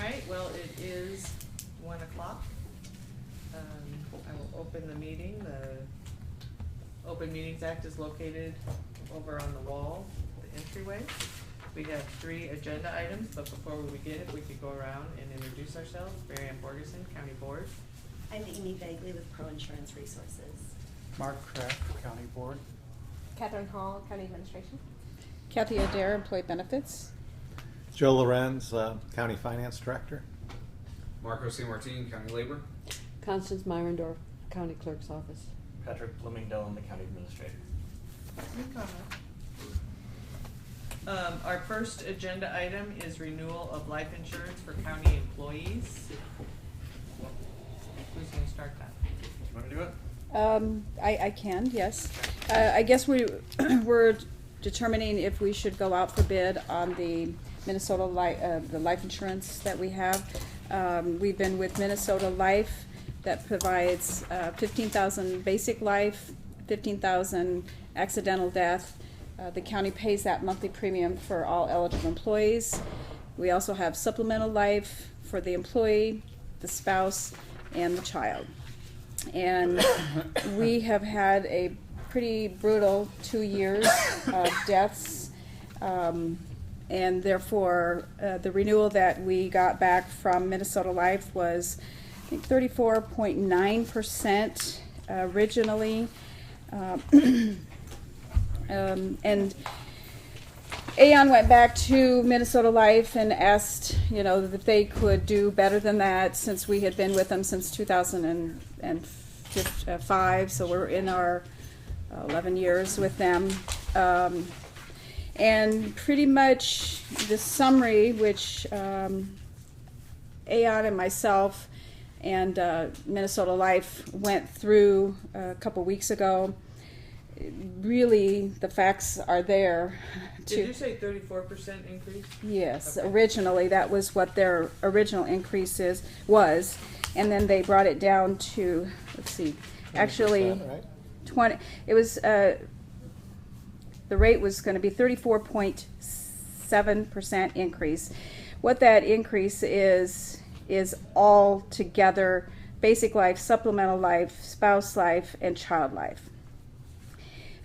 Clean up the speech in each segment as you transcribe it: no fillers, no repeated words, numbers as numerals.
Alright, well, it is 1 o'clock. I will open the meeting. The Open Meetings Act is located over on the wall, the entryway. We have 3 agenda items, but before we begin, if we could go around and introduce ourselves. Mary Ann Borgeson, County Board. I'm Amy Bagley with Pro Insurance Resources. Mark Kraft, County Board. Catherine Hall, County Administration. Kathy Adair, Employee Benefits. Joe Lorenz, County Finance Director. Marco C. Martin, County Labor. Constance Myrendorf, County Clerk's Office. Patrick Bloomingdale, the County Administrator. Our first agenda item is renewal of life insurance for county employees. Who's going to start that? Do you want to do it? I can, yes. I guess we're determining if we should go out for bid on the Minnesota the life insurance that we have. We've been with Minnesota Life that provides 15,000 basic life, 15,000 accidental death. The county pays that monthly premium for all eligible employees. We also have supplemental life for the employee, the spouse, and the child. And we have had a pretty brutal 2 years of deaths, and therefore the renewal that we got back from Minnesota Life was, I think, 34.9% originally. And Aon went back to Minnesota Life and asked, if they could do better than that, since we had been with them since 2005, so we're in our 11 years with them. And pretty much the summary, which Aon and myself and Minnesota Life went through a couple weeks ago, really the facts are there. Did you say 34% increase? Yes, Okay. Originally that was what their original increase was, and then they brought it down to, let's see, actually 20%, right? 20. It was the rate was going to be 34.7% increase. What that increase is all together: basic life, supplemental life, spouse life, and child life.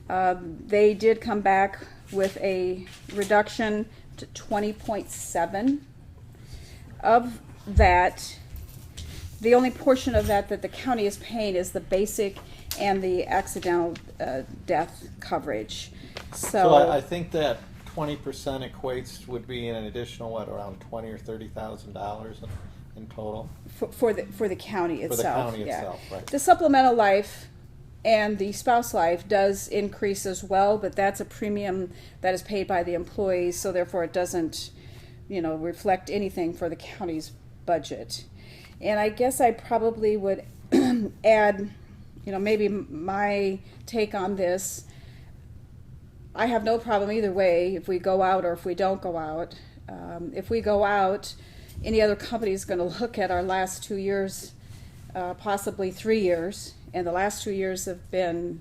They did come back with a reduction to 20.7. Of that, the only portion of that the county is paying is the basic and the accidental death coverage. So I think that 20% equates would be an additional, around $20,000 or $30,000 in total? For the county itself. For the county yeah. itself, right. The supplemental life and the spouse life does increase as well, but that's a premium that is paid by the employees, so therefore it doesn't, reflect anything for the county's budget. And I guess I probably would add, maybe my take on this. I have no problem either way if we go out or if we don't go out. If we go out, any other company is going to look at our last 2 years, possibly 3 years, and the last 2 years have been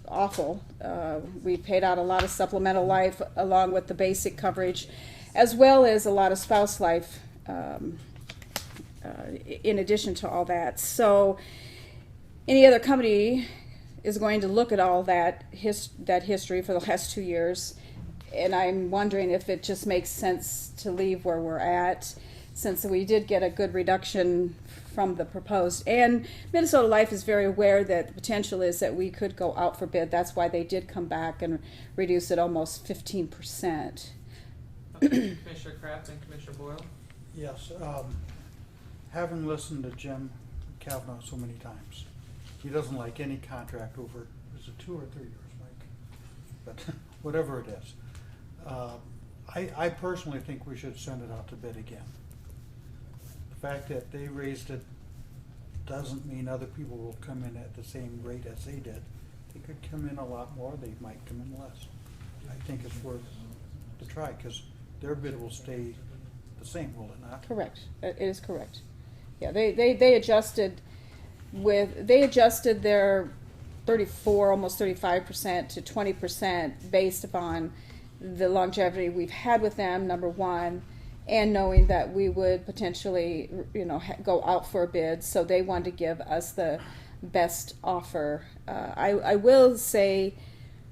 awful. We paid out a lot of supplemental life along with the basic coverage, as well as a lot of spouse life in addition to all that. So any other company is going to look at all that history for the last 2 years, and I'm wondering if it just makes sense to leave where we're at, since we did get a good reduction from the proposed. And Minnesota Life is very aware that the potential is that we could go out for bid. That's why they did come back and reduce it almost 15%. Okay. Commissioner Kraft and Commissioner Boyle. Yes. Having listened to Jim Kavanaugh so many times, he doesn't like any contract over, is it 2 or 3 years, Mike? But whatever it is. I personally think we should send it out to bid again. The fact that they raised it doesn't mean other people will come in at the same rate as they did. They could come in a lot more, they might come in less. I think it's worth the try, because their bid will stay the same, will it not? Correct. It is correct. Yeah, they adjusted their 34, almost 35% to 20% based upon the longevity we've had with them, number one, and knowing that we would potentially, go out for a bid. So they wanted to give us the best offer. I will say,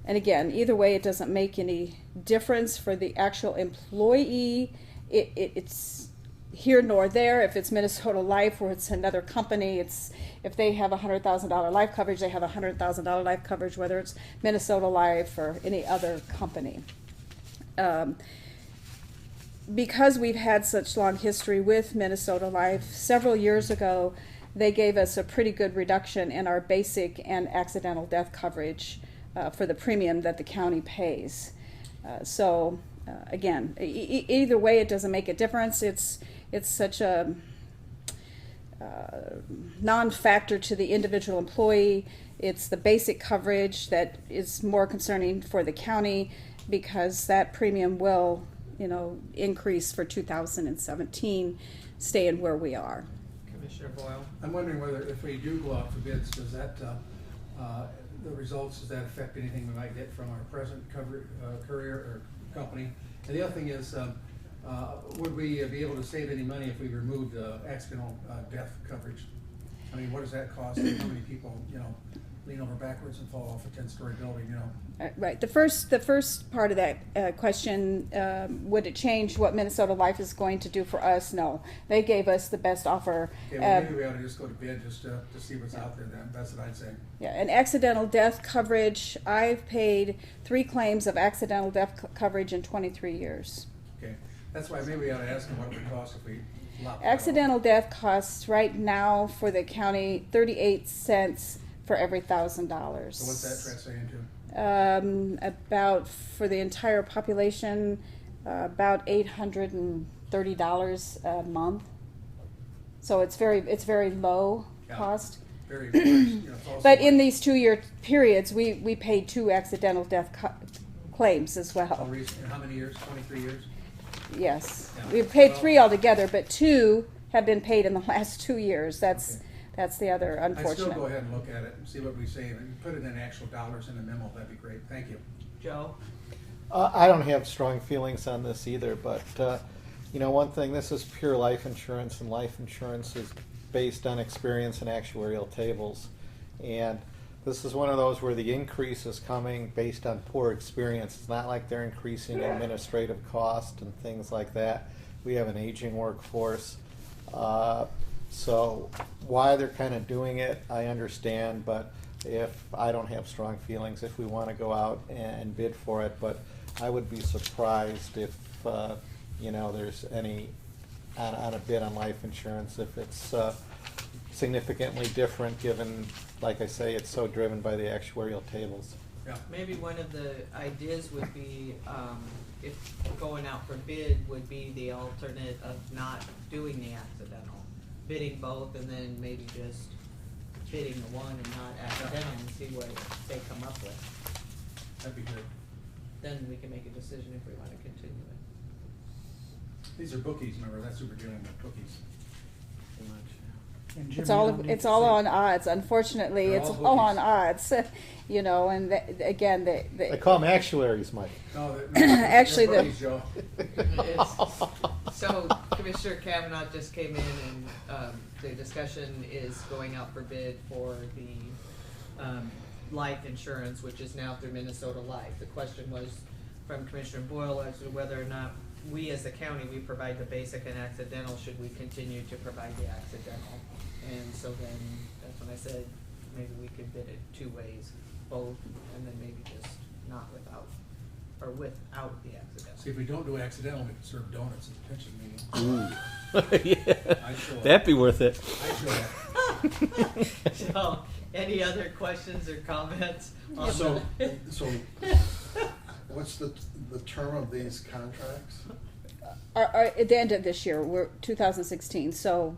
and again, either way, it doesn't make any difference for the actual employee. It's here nor there. If it's Minnesota Life or it's another company, if they have $100,000 life coverage, they have $100,000 life coverage, whether it's Minnesota Life or any other company. Because we've had such long history with Minnesota Life, several years ago, they gave us a pretty good reduction in our basic and accidental death coverage for the premium that the county pays. Again, either way, it doesn't make a difference. It's such a non-factor to the individual employee. It's the basic coverage that is more concerning for the county, because that premium will, increase for 2017, staying where we are. Commissioner Boyle? I'm wondering whether, if we do go out for bids, does that, the results, does that affect anything we might get from our present courier or company? And the other thing is, would we be able to save any money if we removed accidental death coverage? I mean, what does that cost? And how many people, lean over backwards and fall off a 10-story building, Right. The first part of that question, would it change what Minnesota Life is going to do for us? No. They gave us the best offer. Okay, well, maybe we ought to just go to bid just to see what's out there then. That's what I'd say. Yeah, and accidental death coverage, I've paid 3 claims of accidental death coverage in 23 years. Okay. That's why maybe we ought to ask them what it would cost if we lopped that Accidental death costs right now for the county 38 cents for every $1,000. off. So what's that translate into? About, for the entire population, about $830 a month. So it's very low cost. Very, it's also But in these 2-year periods, we paid 2 accidental death claims as How well. recent, in how many years? 23 years? Yes, Yeah. we've paid Well- 3 altogether, but 2 have been paid in the last 2 years. That's the other I'd still unfortunate. go ahead and look at it and see what we say, and put it in actual dollars in the memo. That'd be great. Thank you. Joe? I don't have strong feelings on this either, but, one thing, this is pure life insurance, and life insurance is based on experience and actuarial tables. And this is one of those where the increase is coming based on poor experience. It's not like they're increasing administrative cost and things like that. We have an aging workforce. So why they're kind of doing it, I understand, but I don't have strong feelings if we want to go out and bid for it, but I would be surprised if, there's any, on a bid on life insurance, if it's significantly different, given, like I say, it's so driven by the actuarial tables. Yeah. Maybe one of the ideas would be, if going out for bid would be the alternate of not doing the accidental, bidding both, and then maybe just bidding the one and not accidental, and see what they come up with. That'd be good. Then we can make a decision if we want to continue it. These are bookies, remember? That's what we're dealing with, bookies. And Jim, It's you all don't need it's to all say- on odds. Unfortunately, They're it's all all on bookies. odds. And again, They call them actuaries, Mike. No, Actually, they're the- bookies, Joe. So Commissioner Kavanaugh just came in, and the discussion is going out for bid for the life insurance, which is now through Minnesota Life. The question was from Commissioner Boyle as to whether or not we as the county, we provide the basic and accidental, should we continue to provide the accidental? And so then, that's when I said, maybe we could bid it 2 ways, both, and then maybe just not without, or without the accidental. See, if we don't do accidental, we can serve donuts at the pension meeting. Yeah. I'd show up. That'd be worth it. I'd show up. So, any other questions or comments? on So, the- so what's the term of these contracts? at the end of this year, we're 2016. So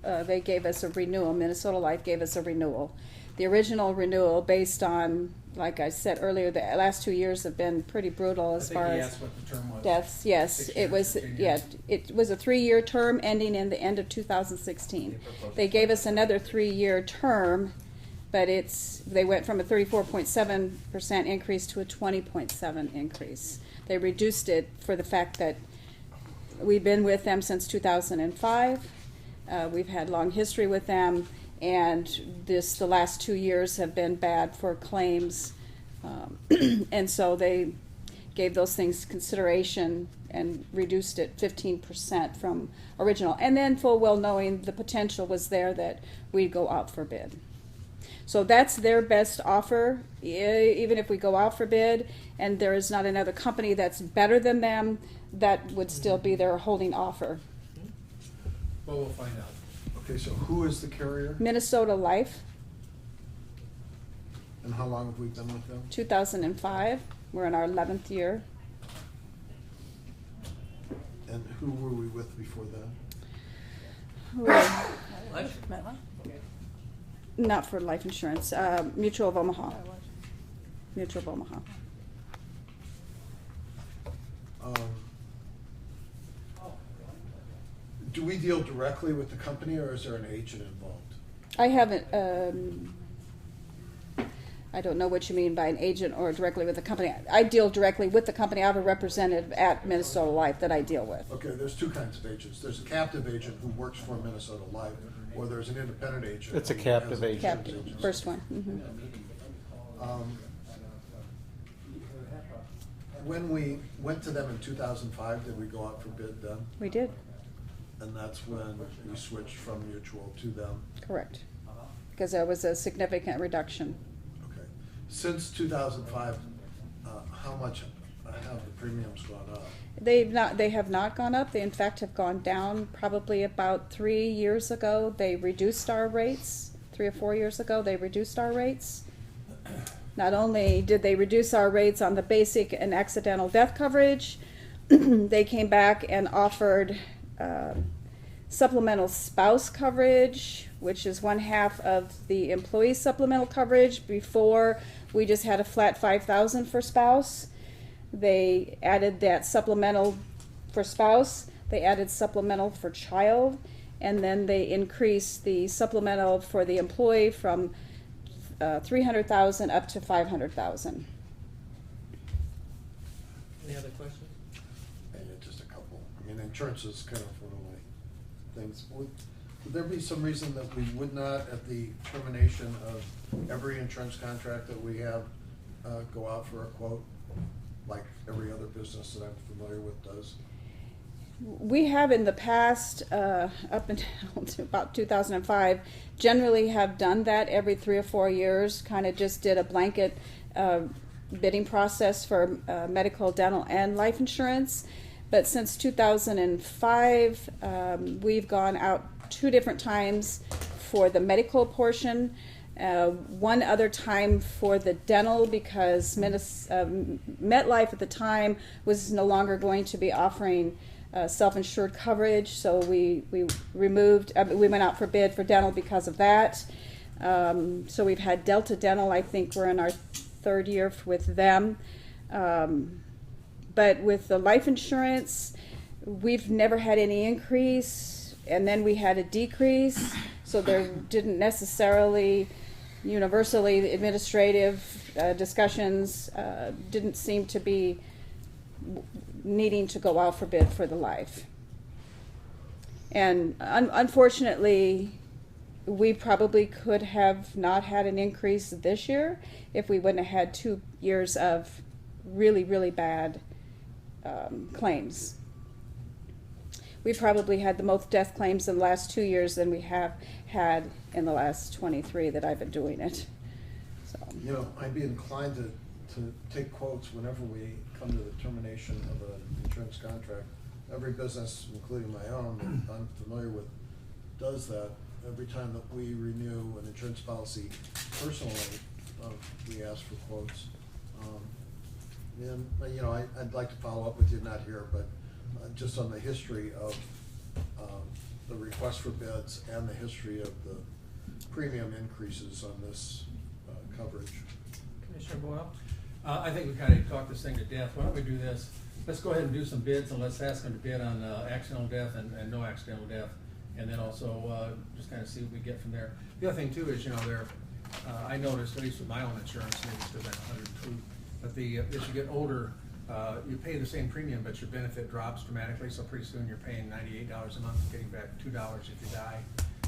they gave us a renewal. Minnesota Life gave us a renewal. The original renewal, based on, like I said earlier, the last 2 years have been pretty brutal as far I think he as asked what the term was. deaths. Yes, 6 it years, was. 15 Yeah, years. it was a 3-year term ending in the end of 2016. They gave us another 3-year term, but they went from a 34.7% increase to a 20.7% increase. They reduced it for the fact that We've been with them since 2005. We've had long history with them, and the last 2 years have been bad for claims. And so they gave those things consideration and reduced it 15% from original. And then full well knowing the potential was there that we'd go out for bid. So that's their best offer, even if we go out for bid and there is not another company that's better than them, that would still be their holding offer. Well, we'll find out. Okay, so who is the carrier? Minnesota Life, And how long have we been with them? 2005. We're in our 11th year. And who were we with before that? Not for life insurance. Mutual of Omaha. Mutual of Omaha. Do we deal directly with the company, or is there an agent involved? I haven't. I don't know what you mean by an agent or directly with the company. I deal directly with the company. I have a representative at Minnesota Life that I deal with. Okay, there's two kinds of agents. There's a captive agent who works for Minnesota Life, or there's an independent agent. It's a who captive has a agent. Captain, agency. first one. Mm-hmm. When we went to them in 2005, did we go out for bid then? We did. And that's when we switched from mutual to them? Correct. Because there was a significant reduction. Okay. Since 2005, how much have the premiums gone up? They have not gone up. They in fact have gone down. Probably about 3 years ago, they reduced our rates. 3 or 4 years ago, they reduced our rates. Not only did they reduce our rates on the basic and accidental death coverage, they came back and offered supplemental spouse coverage, which is 1/2 of the employee supplemental coverage. Before, we just had a flat $5,000 for spouse. They added that supplemental for spouse. They added supplemental for child, and then they increased the supplemental for the employee from $300,000 up to $500,000. Any other questions? Just a couple. I mean, insurance is kind of one of my things. Would there be some reason that we would not, at the termination of every insurance contract that we have, go out for a quote, like every other business that I'm familiar with does? We have in the past, up until about 2005, generally have done that every 3 or 4 years, kind of just did a blanket bidding process for medical, dental, and life insurance. But since 2005, we've gone out 2 different times for the medical portion, one other time for the dental, because MetLife at the time was no longer going to be offering self-insured coverage, so we removed. We went out for bid for dental because of that. So we've had Delta Dental. I think we're in our 3rd year with them. But with the life insurance, we've never had any increase, and then we had a decrease. So there didn't necessarily, universally, administrative discussions didn't seem to be needing to go out for bid for the life. And unfortunately, we probably could have not had an increase this year if we wouldn't have had 2 years of really, really bad claims. We've probably had the most death claims in the last 2 years than we have had in the last 23 that I've been doing it. So. You know, I'd be inclined to take quotes whenever we come to the termination of an insurance contract. Every business, including my own, that I'm familiar with, does that. Every time that we renew an insurance policy personally, we ask for quotes. And, you know, I'd like to follow up with you, not here, but just on the history of the request for bids and the history of the premium increases on this coverage. Commissioner Boyle? I think we kind of talked this thing to death. Why don't we do this? Let's go ahead and do some bids, and let's ask them to bid on accidental death and no accidental death, and then also just kind of see what we get from there. The other thing too is, you know, I noticed, at least with my own insurance, maybe it's because I'm 102, but as you get older, you pay the same premium, but your benefit drops dramatically, so pretty soon you're paying $98 a month, getting back $2 if you die.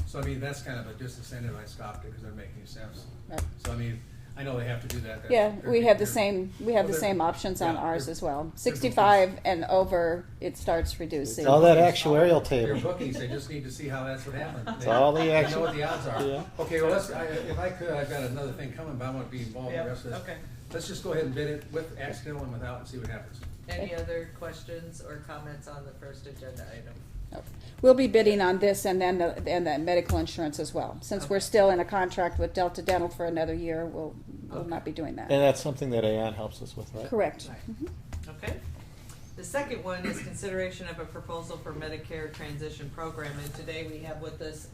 So I mean, that's kind of a disincentive. I stopped it because it doesn't make any sense. Right. So I mean, I know they have to do that. Yeah, we have the They're- same, well, they're- options on yeah, ours they're- as well. they're 65 and over, it starts reducing. It's all that bookies. actuarial They're table. bookies, they just need to see how that's what happened. It's all the They action- know what the odds are. Yeah. Okay, well, if I could, I've got another thing coming, but I want to be involved in Yeah, the rest of this. okay. Let's just go ahead and bid it with accidental and without and see what happens. Any other questions or comments on the first agenda item? Nope. We'll be bidding on this and then the medical insurance as well. Since we're Okay. still in a contract with Delta Dental for another year, we'll Okay. not be doing that. And that's something that Aon helps us with, right? Correct. Right. Mhm. Okay. The second one is consideration of a proposal for Medicare transition program, and today we have with us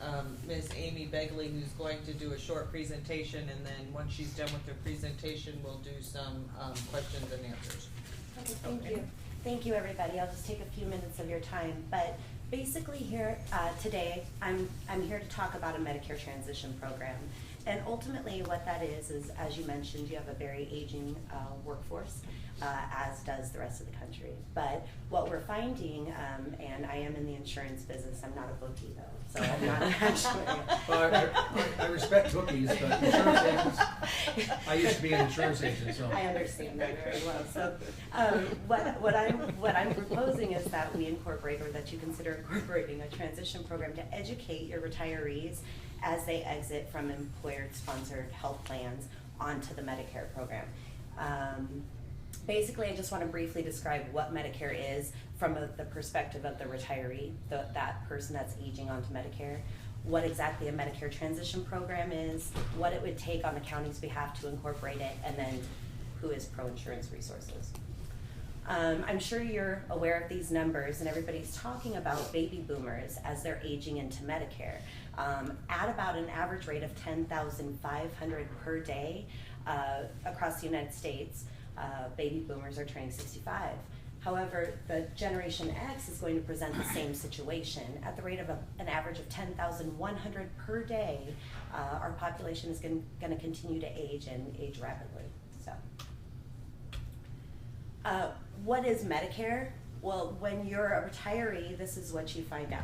Ms. Amy Begley, who's going to do a short presentation, and then once she's done with her presentation, we'll do some questions and answers. Okay, thank Okay. you. Thank you, everybody. I'll just take a few minutes of your time. But basically here, today, I'm here to talk about a Medicare transition program. And ultimately what that is, as you mentioned, you have a very aging workforce, as does the rest of the country. But what we're finding, and I am in the insurance business, I'm not a bookie though, so I'm not an actuary. Well, I respect bookies, but insurance agents, I used to be an insurance agent, so. I understand that very well. So, what I'm proposing is that we incorporate, or that you consider incorporating, a transition program to educate your retirees as they exit from employer-sponsored health plans onto the Medicare program. Basically, I just want to briefly describe what Medicare is from the perspective of the retiree, that person that's aging onto Medicare, what exactly a Medicare transition program is, what it would take on the county's behalf to incorporate it, and then who is Pro Insurance Resources. I'm sure you're aware of these numbers, and everybody's talking about baby boomers as they're aging into Medicare. At about an average rate of $10,500 per day across the United States, baby boomers are turning 65. However, the Generation X is going to present the same situation. At the rate of an average of $10,100 per day, our population is going to continue to age and age rapidly. So, what is Medicare? Well, when you're a retiree, this is what you find out.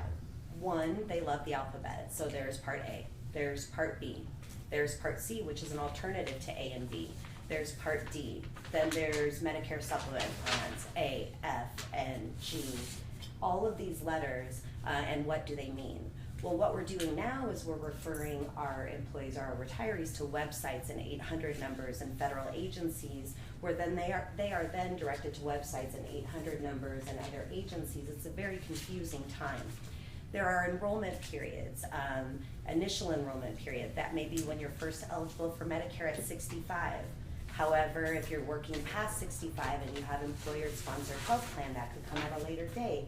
One, they love the alphabet. So there's Part A, there's Part B, there's Part C, which is an alternative to A and B. There's Part D, then there's Medicare supplement plans, A, F, and G. All of these letters, and what do they mean? Well, what we're doing now is we're referring our employees, our retirees, to websites and 800 numbers and federal agencies, where then they are then directed to websites and 800 numbers and other agencies. It's a very confusing time. There are enrollment periods, initial enrollment period. That may be when you're first eligible for Medicare at 65. However, if you're working past 65 and you have employer-sponsored health plan, that could come at a later date.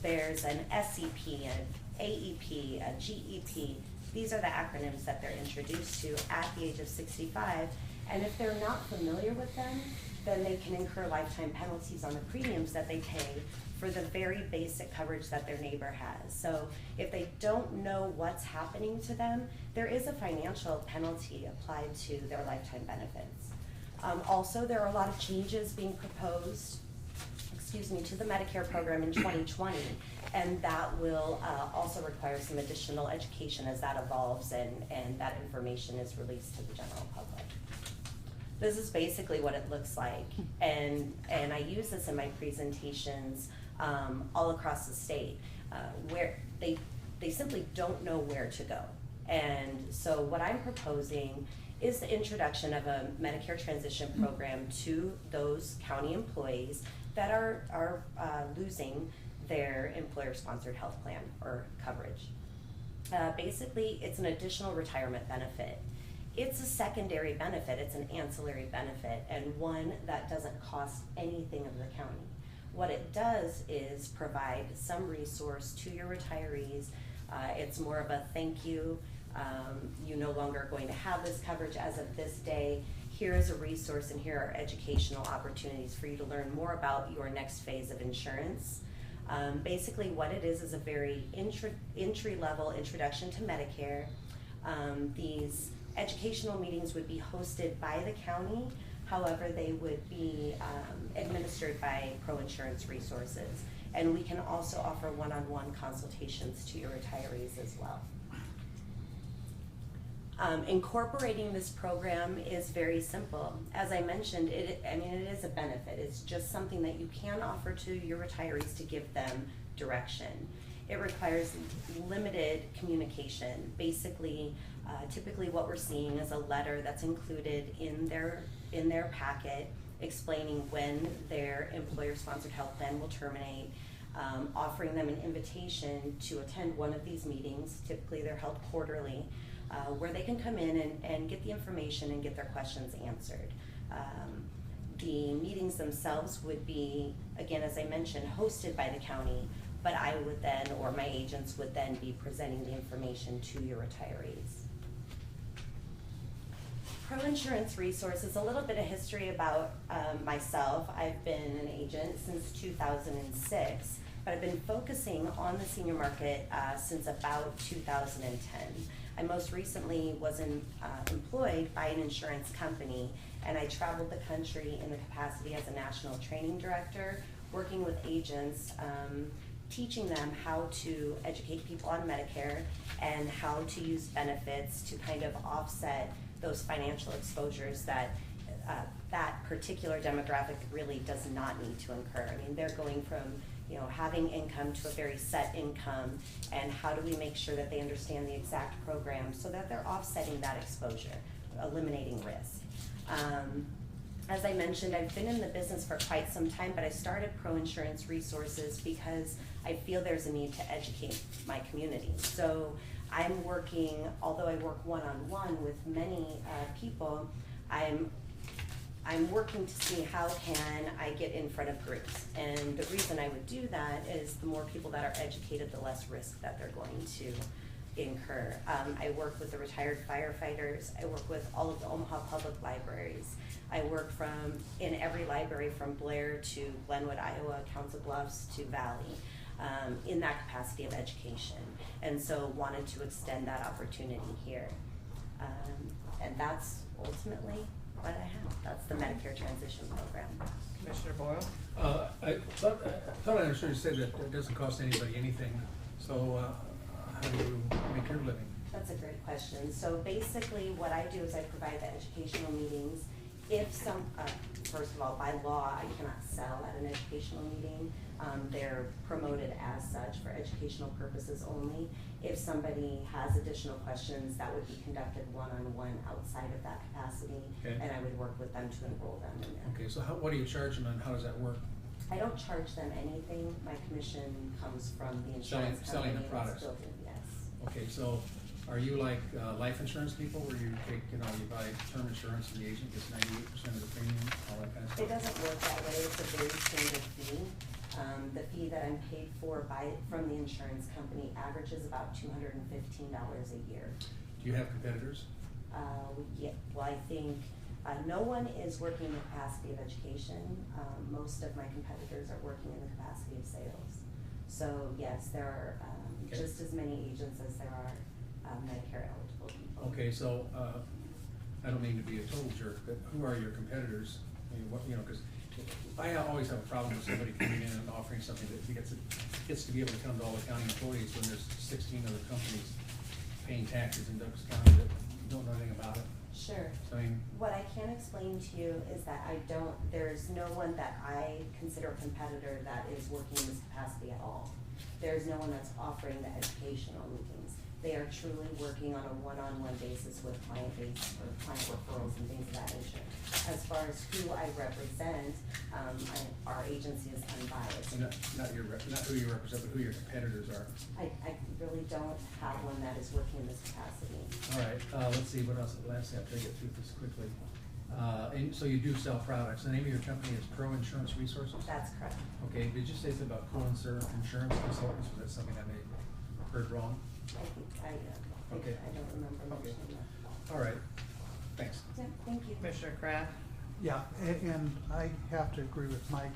There's an SEP, an AEP, a GEP. These are the acronyms that they're introduced to at the age of 65. And if they're not familiar with them, then they can incur lifetime penalties on the premiums that they pay for the very basic coverage that their neighbor has. So if they don't know what's happening to them, there is a financial penalty applied to their lifetime benefits. Also, there are a lot of changes being proposed, to the Medicare program in 2020, and that will also require some additional education as that evolves and that information is released to the general public. This is basically what it looks like, and I use this in my presentations all across the state, where they simply don't know where to go. And so what I'm proposing is the introduction of a Medicare transition program to those county employees that are losing their employer-sponsored health plan or coverage. Basically, it's an additional retirement benefit. It's a secondary benefit, it's an ancillary benefit, and one that doesn't cost anything of the county. What it does is provide some resource to your retirees. It's more of a thank you. You're no longer going to have this coverage as of this day. Here is a resource and here are educational opportunities for you to learn more about your next phase of insurance. Basically what it is a very entry-level introduction to Medicare. These educational meetings would be hosted by the county However, they would be administered by Pro Insurance Resources. And we can also offer one-on-one consultations to your retirees as well. Incorporating this program is very simple. As I mentioned, it is a benefit. It's just something that you can offer to your retirees to give them direction. It requires limited communication. Basically, typically what we're seeing is a letter that's included in their packet explaining when their employer-sponsored health plan will terminate, offering them an invitation to attend one of these meetings. Typically they're held quarterly, where they can come in and get the information and get their questions answered. The meetings themselves would be, again, as I mentioned, hosted by the county, but I would then, or my agents would then be presenting the information to your retirees. Pro Insurance Resources, a little bit of history about myself. I've been an agent since 2006, but I've been focusing on the senior market since about 2010. I most recently was employed by an insurance company, and I traveled the country in the capacity as a national training director, working with agents, teaching them how to educate people on Medicare and how to use benefits to kind of offset those financial exposures that that particular demographic really does not need to incur. I mean, they're going from having income to a very set income, and how do we make sure that they understand the exact program so that they're offsetting that exposure, eliminating risk. As I mentioned, I've been in the business for quite some time, but I started Pro Insurance Resources because I feel there's a need to educate my community. So I'm working, although I work one-on-one with many people, I'm working to see how can I get in front of groups. And the reason I would do that is the more people that are educated, the less risk that they're going to incur. I work with the retired firefighters. I work with all of the Omaha Public Libraries. I work in every library from Blair to Glenwood, Iowa, Council Bluffs to Valley, in that capacity of education. And so wanted to extend that opportunity here. And that's ultimately what I have. That's the Medicare Transition Program. Commissioner Boyle? I thought I understood you said that it doesn't cost anybody anything. So how do you make your living? That's a great question. So basically what I do is I provide the educational meetings. If first of all, by law, I cannot sell at an educational meeting. They're promoted as such for educational purposes only. If somebody has additional questions, that would be conducted one-on-one outside of that capacity, okay. And I would work with them to enroll them in there. Okay, so what do you charge them, and how does that work? I don't charge them anything. My commission comes from the insurance Selling the company. products. Yes. Okay, so are you like life insurance people, where you take, you buy term insurance and the agent gets 98% of the premium, all that kind of stuff? It doesn't work that way. It's a very standard fee. The fee that I'm paid for from the insurance company averages about $215 a year. Do you have competitors? Yeah, well, I think no one is working in the capacity of education. Most of my competitors are working in the capacity of sales. So yes, there are Okay. just as many agents as there are Medicare eligible people. Okay, so I don't mean to be a total jerk, but who are your competitors? I mean, because I always have a problem with somebody coming in and offering something that gets to be able to come to all the county employees when there's 16 other companies paying taxes in Douglas County that don't know anything about it. Sure. So, I mean, what I can explain to you is that there's no one that I consider a competitor that is working in this capacity at all. There's no one that's offering the educational meetings. They are truly working on a one-on-one basis with client base or client referrals and things of that nature. As far as who I represent, our agency is unbiased. so not who you represent, but who your competitors are. I really don't have one that is working in this capacity. All right, let's see, what else? Lastly, I'll try to get through this quickly. And so you do sell products. The name of your company is Pro Insurance Resources? That's correct. Okay, did you say something about insurance consultants? Was that something I may have heard wrong? Okay. I don't remember mentioning that. All right, thanks. Yeah, thank you. Commissioner Kraft? Yeah, and I have to agree with Mike.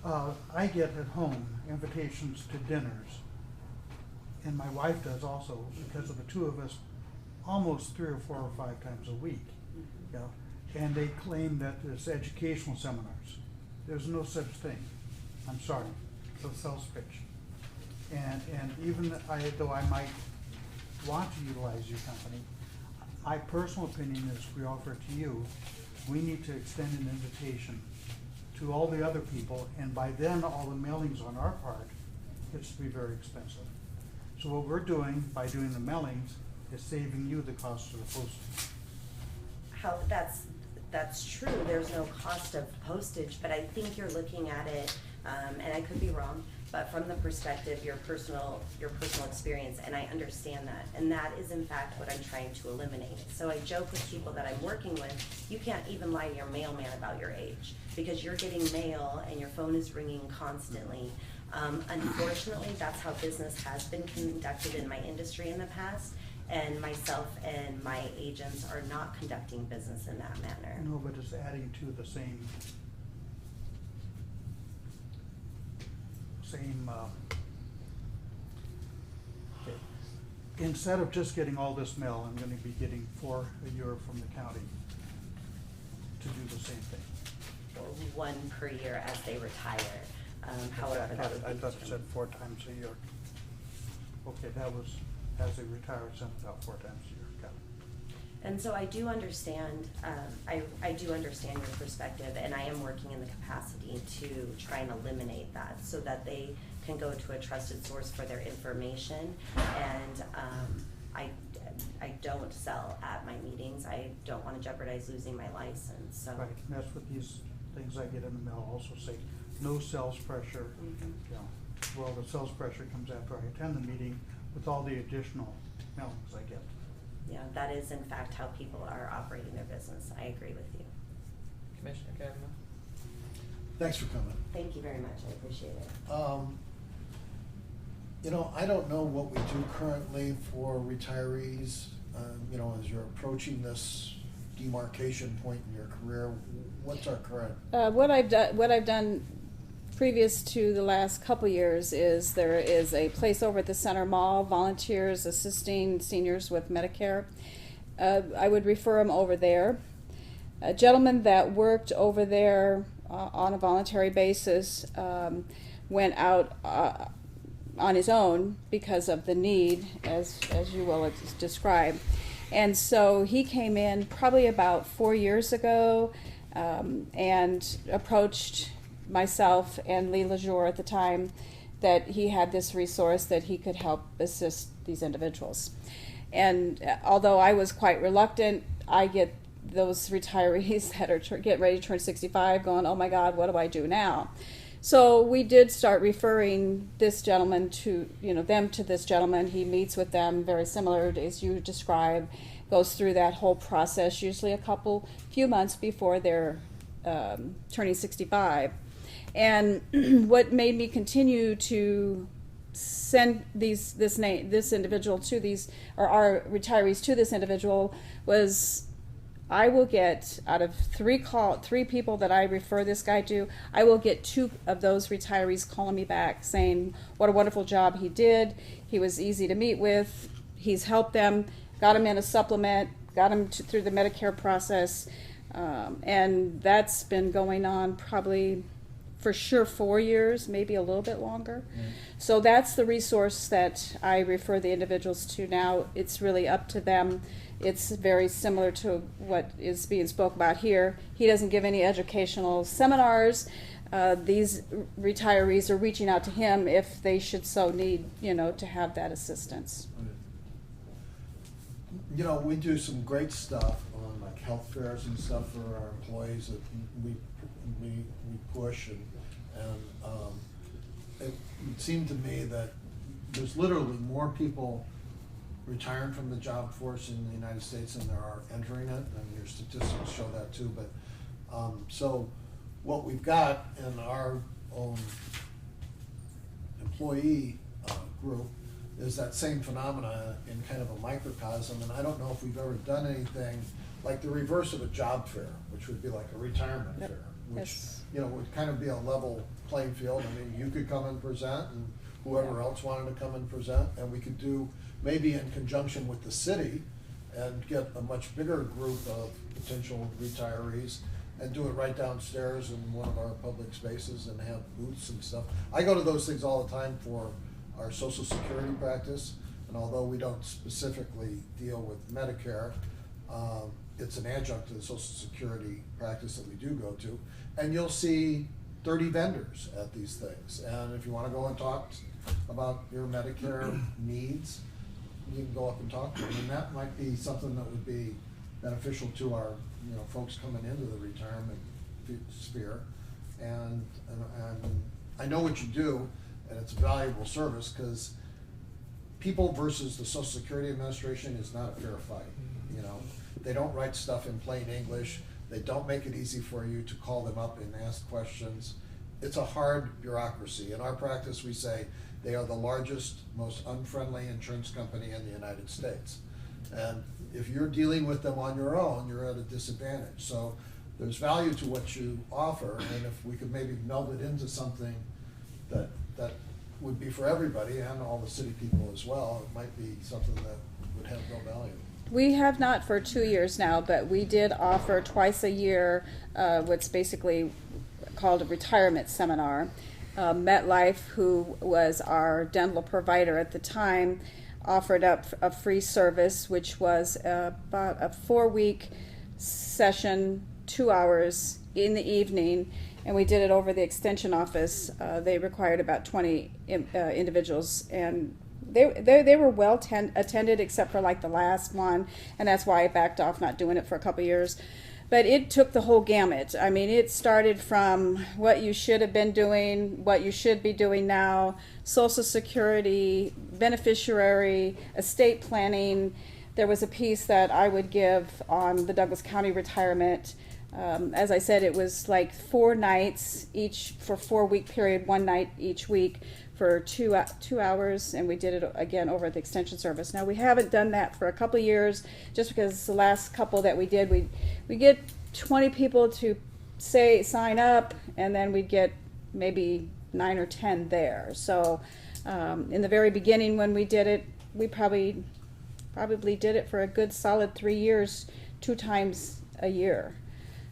I get at home invitations to dinners, and my wife does also, because of the two of us, almost 3 or 4 or 5 times a week. You know, and they claim that it's educational seminars. There's no such thing. I'm sorry, it's a sales pitch. And even though I might want to utilize your company, my personal opinion is we offer it to you, we need to extend an invitation to all the other people, and by then, all the mailings on our part gets to be very expensive. So what we're doing, by doing the mailings, is saving you the cost of the postage. How, that's true, there's no cost of postage, but I think you're looking at it, and I could be wrong, but from the perspective, your personal experience, and I understand that, and that is in fact what I'm trying to eliminate. So I joke with people that I'm working with, you can't even lie to your mailman about your age, because you're getting mail and your phone is ringing constantly. Unfortunately, that's how business has been conducted in my industry in the past, and myself and my agents are not conducting business in that manner. No, but it's adding to the same okay. Instead of just getting all this mail, I'm gonna be getting 4 a year from the county to do the same thing. Or 1 per year as they retire, however that would be. I thought it said 4 times a year. Okay, that was, as they retire, sent it out 4 times a year, got it. And so I do understand, I do understand your perspective, and I am working in the capacity to try and eliminate that so that they can go to a trusted source for their information. And I don't sell at my meetings. I don't want to jeopardize losing my license, so. Right, and that's what these things I get in the mail also say, no sales pressure. Mhm. You know, well, the sales pressure comes after I attend the meeting with all the additional mailings I get. Yeah, that is in fact how people are operating their business. I agree with you. Commissioner Kavanaugh? Thanks for coming. Thank you very much, I appreciate it. You know, I don't know what we do currently for retirees, you know, as you're approaching this demarcation point in your career. What's our current? What I've done previous to the last couple years is there is a place over at the Center Mall, volunteers assisting seniors with Medicare. I would refer them over there. A gentleman that worked over there on a voluntary basis went out on his own because of the need, as you will describe. And so he came in probably about 4 years ago and approached myself and Lee LeJour at the time that he had this resource that he could help assist these individuals. And although I was quite reluctant, I get those retirees that are getting ready to turn 65 going, oh my God, what do I do now? So we did start referring this gentleman to, them to this gentleman. He meets with them, very similar as you describe, goes through that whole process, usually a few months before they're turning 65. And what made me continue to send this individual to these, or our retirees to this individual, was I will get, out of three people that I refer this guy to, I will get 2 of those retirees calling me back saying what a wonderful job he did. He was easy to meet with. He's helped them, got him in a supplement, got him through the Medicare process. And that's been going on probably for sure 4 years, maybe a little bit longer. So that's the resource that I refer the individuals to now. It's really up to them. It's very similar to what is being spoke about here. He doesn't give any educational seminars. These retirees are reaching out to him if they should so need, to have that assistance. You know, we do some great stuff on like health fairs and stuff for our employees that we push, and it seemed to me that there's literally more people retiring from the job force in the United States than there are entering it, and your statistics show that too. But so what we've got in our own employee group is that same phenomena in kind of a microcosm, and I don't know if we've ever done anything like the reverse of a job fair, which would be like a retirement fair, which would kind of be a level playing field. I mean, you could come and present, and whoever else wanted to come and present, and we could do maybe in conjunction with the city and get a much bigger group of potential retirees and do it right downstairs in one of our public spaces and have booths and stuff. I go to those things all the time for our Social Security practice, and although we don't specifically deal with Medicare, it's an adjunct to the Social Security practice that we do go to. And you'll see 30 vendors at these things. And if you want to go and talk about your Medicare needs, you can go up and talk to them. And that might be something that would be beneficial to our, folks coming into the retirement sphere. And I know what you do, and it's a valuable service, because people versus the Social Security Administration is not a fair fight. They don't write stuff in plain English. They don't make it easy for you to call them up and ask questions. It's a hard bureaucracy. In our practice, we say they are the largest, most unfriendly insurance company in the United States. And if you're dealing with them on your own, you're at a disadvantage. So there's value to what you offer, and if we could maybe meld it into something that would be for everybody and all the city people as well, it might be something that would have real value. We have not for 2 years now, but we did offer twice a year what's basically called a retirement seminar. MetLife, who was our dental provider at the time, offered up a free service, which was about a 4-week session, 2 hours in the evening, and we did it over the extension office. They required about 20 individuals, and they were well attended except for like the last one, and that's why I backed off not doing it for a couple years. But it took the whole gamut. I mean, it started from what you should have been doing, what you should be doing now, Social Security, beneficiary, estate planning. There was a piece that I would give on the Douglas County retirement. As I said, it was like 4 nights each for 4-week period, 1 night each week for 2 hours, and we did it again over at the extension service. Now we haven't done that for a couple of years, just because the last couple that we did, we get 20 people to sign up, and then we'd get maybe 9 or 10 there. So in the very beginning when we did it, we probably did it for a good solid 3 years, 2 times a year.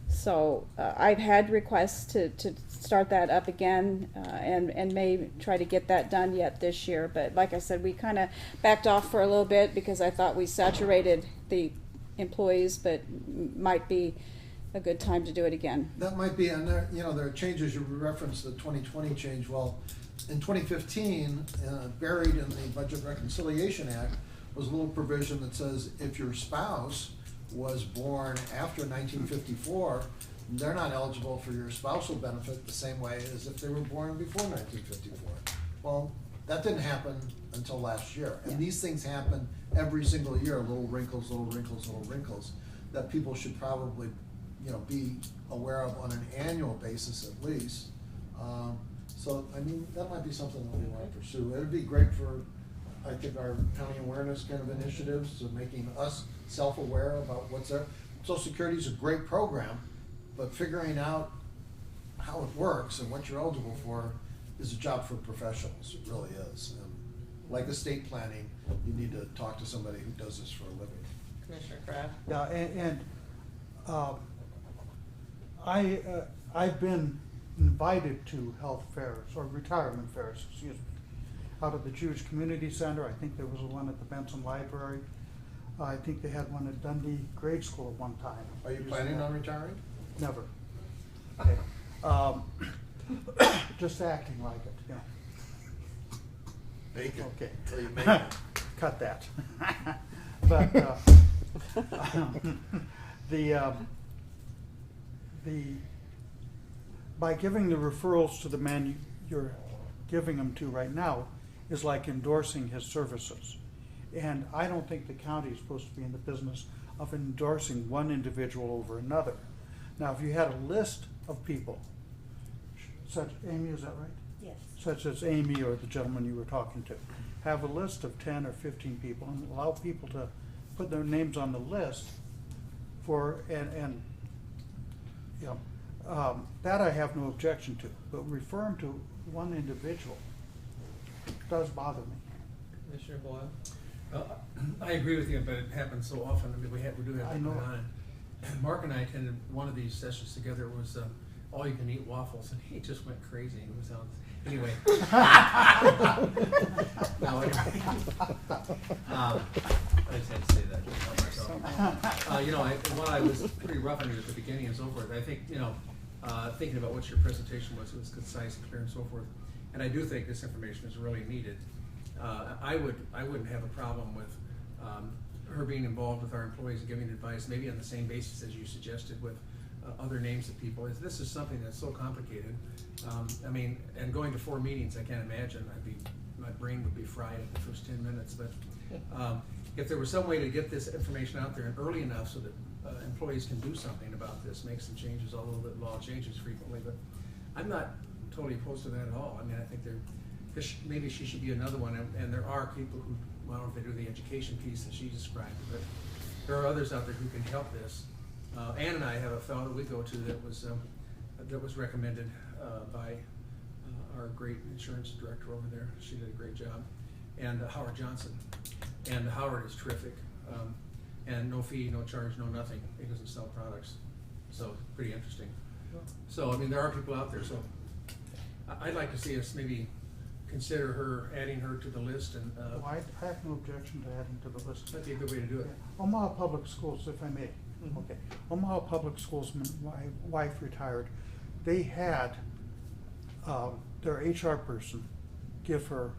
So I've had requests to start that up again, and may try to get that done yet this year. But like I said, we kind of backed off for a little bit because I thought we saturated the employees, but might be a good time to do it again. That might be, and there are changes. You referenced the 2020 change. Well, in 2015, buried in the Budget Reconciliation Act was a little provision that says if your spouse was born after 1954, they're not eligible for your spousal benefit the same way as if they were born before 1954. Well, that didn't happen until last year. And these things happen every single year, little wrinkles, that people should probably be aware of on an annual basis at least. So, I mean, that might be something that we want to pursue. It would be great for, I think, our county awareness kind of initiatives, to making us self-aware about what's there. Social Security is a great program, but figuring out how it works and what you're eligible for is a job for professionals. It really is. And like estate planning, you need to talk to somebody who does this for a living. Commissioner Kraft? Yeah, I've been invited to health fairs, or retirement fairs, excuse me, out of the Jewish Community Center. I think there was one at the Benson Library. I think they had one at Dundee Grade School at one time. Are you planning on retiring? Never. Okay. Just acting like it, Make it. Okay. Until you make it. Cut that. But by giving the referrals to the man you're giving them to right now is like endorsing his services. And I don't think the county is supposed to be in the business of endorsing one individual over another. Now, if you had a list of people, such, Amy, is that right? Yes. Such as Amy or the gentleman you were talking to, have a list of 10 or 15 people and allow people to put their names on the list for, that I have no objection to, but referring to one individual does bother me. Commissioner Boyle? I agree with you, but it happens so often. I mean, we do have I that know. going on. Mark and I attended one of these sessions together. It was all you can eat waffles, and he just went crazy. It was anyway. No, anyway. I just had to say that. Just about myself. You know, while I was pretty rough on it at the beginning and so forth, I think, you know, thinking about what your presentation was, it was concise, clear, and so forth. And I do think this information is really needed. I wouldn't have a problem with her being involved with our employees and giving advice, maybe on the same basis as you suggested with other names of people. This is something that's so complicated. I mean, and going to 4 meetings, I can't imagine. My brain would be fried in the first 10 minutes. But if there was some way to get this information out there early enough so that employees can do something about this, make some changes, although the law changes frequently. But I'm not totally opposed to that at all. I mean, I think maybe she should be another one. And there are people who, well, I don't know if they do the education piece that she described, but there are others out there who can help this. Ann and I have a fellow that we go to that was recommended by our great insurance director over there. She did a great job. And Howard Johnson. And Howard is terrific. And no fee, no charge, no nothing. He doesn't sell products. So pretty interesting. So, I mean, there are people out there. So I'd like to see us maybe consider adding her to the list. And I have no objection to adding to the list. that'd be a good way to do it. Omaha Public Schools, if I may. Mhm. Okay. Omaha Public Schools, my wife retired. They had their HR person give her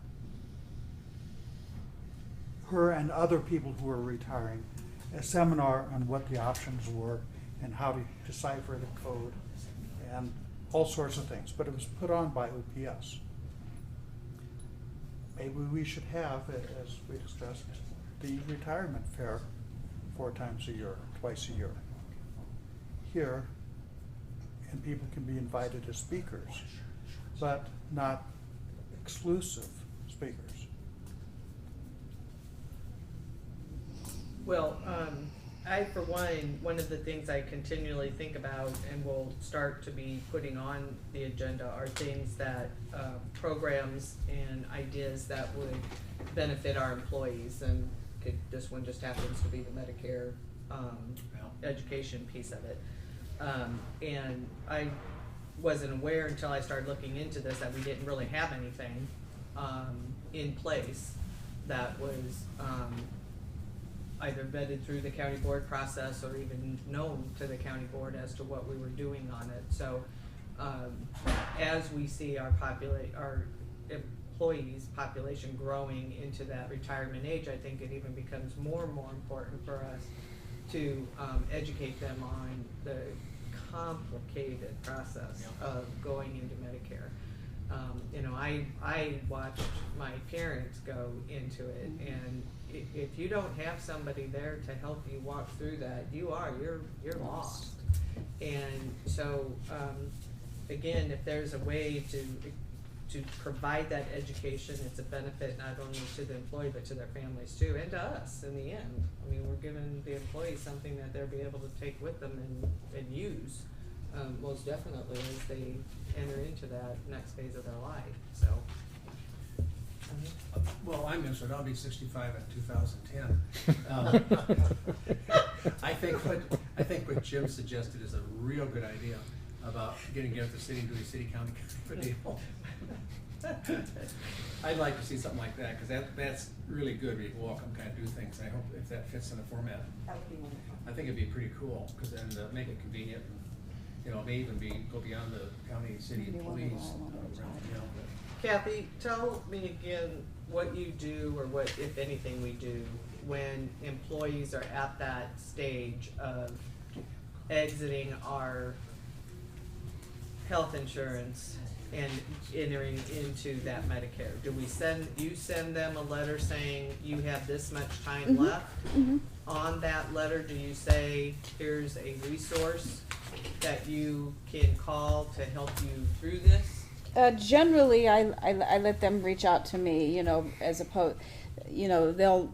and other people who were retiring a seminar on what the options were and how to decipher the code and all sorts of things. But it was put on by OPS. Maybe we should have, as we discussed, the retirement fair 4 times a year, twice a year. Here, and people can be invited as speakers, but not exclusive speakers. Well, for one of the things I continually think about and will start to be putting on the agenda are things that, programs and ideas that would benefit our employees. And this one just happens to be the Medicare education piece of it. And I wasn't aware until I started looking into this that we didn't really have anything in place that was either vetted through the county board process or even known to the county board as to what we were doing on it. So as we see our employees population growing into that retirement age, I think it even becomes more and more important for us to educate them on the complicated process of going into Medicare. You know, I watched my parents go into it, and if you don't have somebody there to help you walk through that, you're lost. And so again, if there's a way to provide that education, it's a benefit not only to the employee but to their families too, and to us in the end. I mean, we're giving the employees something that they'll be able to take with them and use most definitely as they enter into that next phase of their life. So. Well, I'm interested. I'll be 65 in 2010. I think what Jim suggested is a real good idea about getting together with the city and doing city-county deal. I'd like to see something like that, because that's really good. We can walk and kind of do things. I hope if that fits in a format. That would be wonderful. I think it'd be pretty cool, and make it convenient. And, you know, it may even go beyond the county, city employees. Kathy, tell me again what you do, or what, if anything, we do when employees are at that stage of exiting our health insurance and entering into that Medicare. Do we send them a letter saying you have this much time left? On that letter, do you say here's a resource that you can call to help you through this? Generally, I let them reach out to me, you know, as opposed, you know,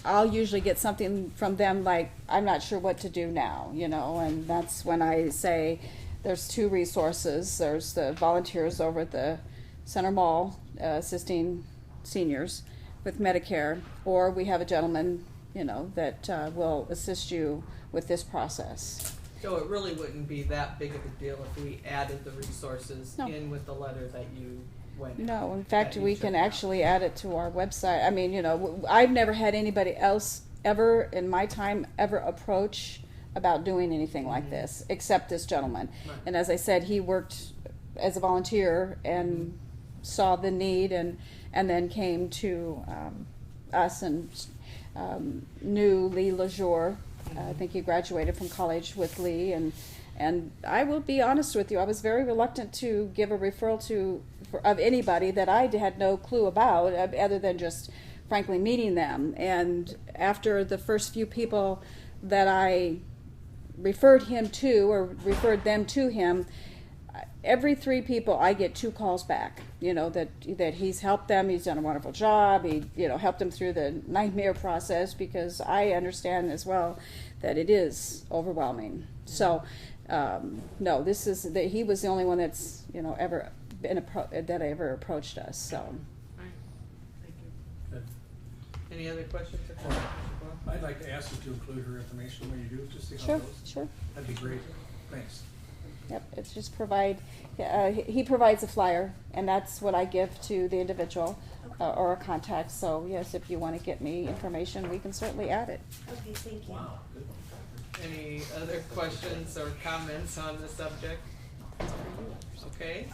I'll usually get something from them like, I'm not sure what to do now, you know, and that's when I say there's 2 resources. There's the volunteers over at the Center Mall assisting seniors with Medicare, or we have a gentleman, you know, that will assist you with this process. So it really wouldn't be that big of a deal if we added the resources No. in with the letter that you went. No, in fact, that you we took can out. actually add it to our website. I mean, you know, I've never had anybody else ever in my time ever approach about doing anything like this, except this gentleman. Right. And as I said, he worked as a volunteer and saw the need, and then came to us and knew Lee LeJour. I think he graduated from college with Lee, and I will be honest with you, I was very reluctant to give a referral of anybody that I had no clue about, other than just frankly meeting them. And after the first few people that I referred him to, or referred them to him, every 3 people I get 2 calls back, you know, that he's helped them, he's done a wonderful job, he, you know, helped them through the nightmare process, because I understand as well that it is overwhelming. So, no, he was the only one that's, you know, ever been that ever approached us, so. All right, thank you. Good. Any other questions or comments? I'd like to ask you to include her information when you do, just to see how Sure, it goes. sure. That'd be great. Thanks. Yep, it's just he provides a flyer, and that's what I give to the individual or a contact. So yes, if you want to get me information, we can certainly add it. Okay, thank you. Wow, good. Any other questions or comments on the subject? Okay.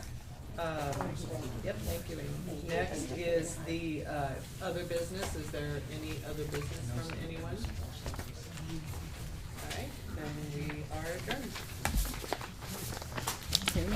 Yep, thank you, Amy. Next is the other business. Is there any other business from anyone? All right, then we are adjourned. Okay.